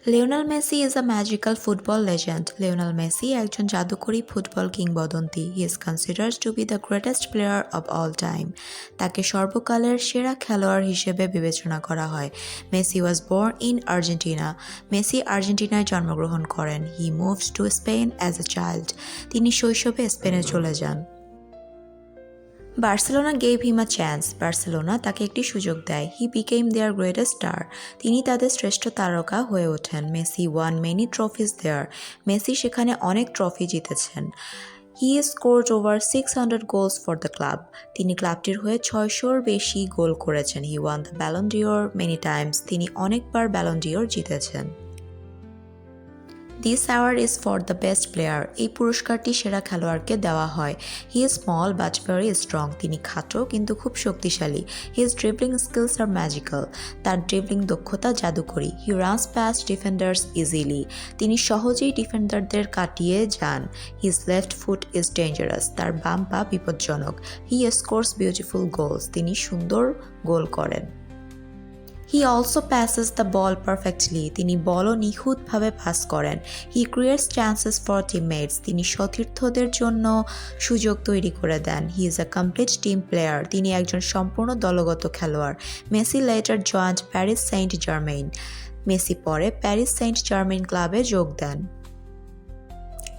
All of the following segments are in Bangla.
Lionel Messi is a magical football legend. Lionel Messi একজন জাদুকরী ফুটবল কিংবদন্তি। He is considered to be the greatest player of all time. তাকে সর্বকালের সেরা খেলোয়াড় হিসেবে বিবেচনা করা হয়। Messi was born in Argentina. Messi আর্জেন্টিনায় জন্মগ্রহণ করেন। He moved to Spain as a child. তিনি শৈশবে স্পেনে চলে যান। Barcelona gave him a chance. Barcelona তাকে একটি সুযোগ দেয়। He became their greatest star. তিনি তাদের শ্রেষ্ঠ তারকা হয়ে ওঠেন। Messi won many trophies there. Messi সেখানে অনেক ট্রফি জিতেছেন। He scored over 600 goals for the club. তিনি ক্লাবটির হয়ে 600-র বেশি গোল করেছেন। He won the Ballon d'Or many times. তিনি অনেকবার ব্যালন ডিওর জিতেছেন। This award is for the best player. এই পুরস্কারটি সেরা খেলোয়াড়কে দেওয়া হয়। He is small but very strong. তিনি খাটো কিন্তু খুব শক্তিশালী। হিজ ড্রিবলিং স্কিলস আর ম্যাজিক্যাল। তার ড্রিবলিং দক্ষতা জাদুকরী। He runs past defenders easily. তিনি সহজেই ডিফেন্ডারদের কাটিয়ে যান। His left foot is dangerous. তার বাম পা বিপজ্জনক। He scores beautiful goals. তিনি সুন্দর গোল করেন। He also passes the ball perfectly. তিনি বলও নিখুঁতভাবে পাস করেন। He creates chances for teammates. তিনি সতীর্থদের জন্য সুযোগ তৈরি করে দেন। He is a complete team player. তিনি একজন সম্পূর্ণ দলগত খেলোয়াড়। Messi later joined Paris Saint Jermaine. Messi পরে প্যারিস সেন্ট জার্মেইন ক্লাবে যোগ দেন।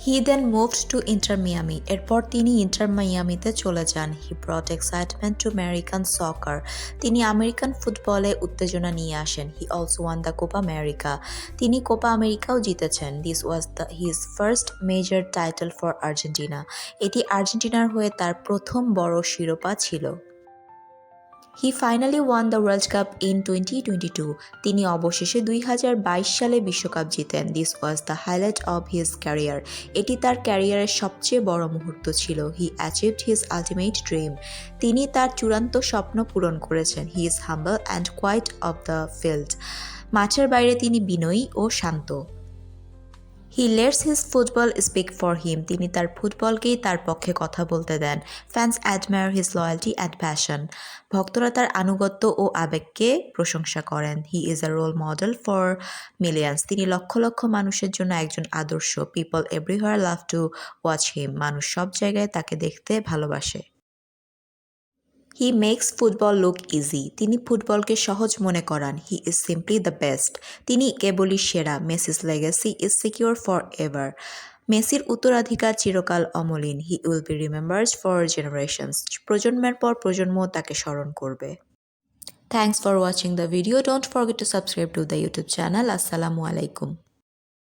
হি দেন মুভড টু ইন্টার মিয়ামি। এরপর তিনি ইন্টার মিয়ামিতে চলে যান। হি ব্রট এক্সাইটমেন্ট টু আমেরিকান সকার। তিনি আমেরিকান ফুটবলে উত্তেজনা নিয়ে আসেন। He also one the Copa America. তিনি কোপা আমেরিকাও জিতেছেন। This was his first major title for Argentina. এটি আর্জেন্টিনার হয়ে তার প্রথম বড় শিরোপা ছিল। হি finally one the world cup in 2022। তিনি অবশেষে 2022 সালে বিশ্বকাপ জিতেন। This was the highlight of his career. এটি তার ক্যারিয়ারের সবচেয়ে বড় মুহূর্ত ছিল। He achieved his ultimate dream. তিনি তার চূড়ান্ত স্বপ্ন পূরণ করেছেন। He is humble and quiet off the field. মাঠের বাইরে তিনি বিনয়ী ও শান্ত। He lets his football speak for him. তিনি তার ফুটবলকেই তার পক্ষে কথা বলতে দেন। Fans admire his loyalty and passion. ভক্তরা তার আনুগত্য ও আবেগকে প্রশংসা করেন। হি is a role model for millions. তিনি লক্ষ লক্ষ মানুষের জন্য একজন আদর্শ। People everywhere love to watch him. মানুষ সব জায়গায় তাকে দেখতে ভালোবাসে। He makes football look easy. তিনি ফুটবলকে সহজ মনে করান। He is simply the best. তিনি কেবলই সেরা। Messi's legacy is secure for ever. মেসির উত্তরাধিকার চিরকাল অমলিন। He will be remembered for generations. প্রজন্মের পর প্রজন্ম তাকে স্মরণ করবে। Thanks for watching the video. Don't forget to subscribe to the YouTube channel. আসসালামু আলাইকুম।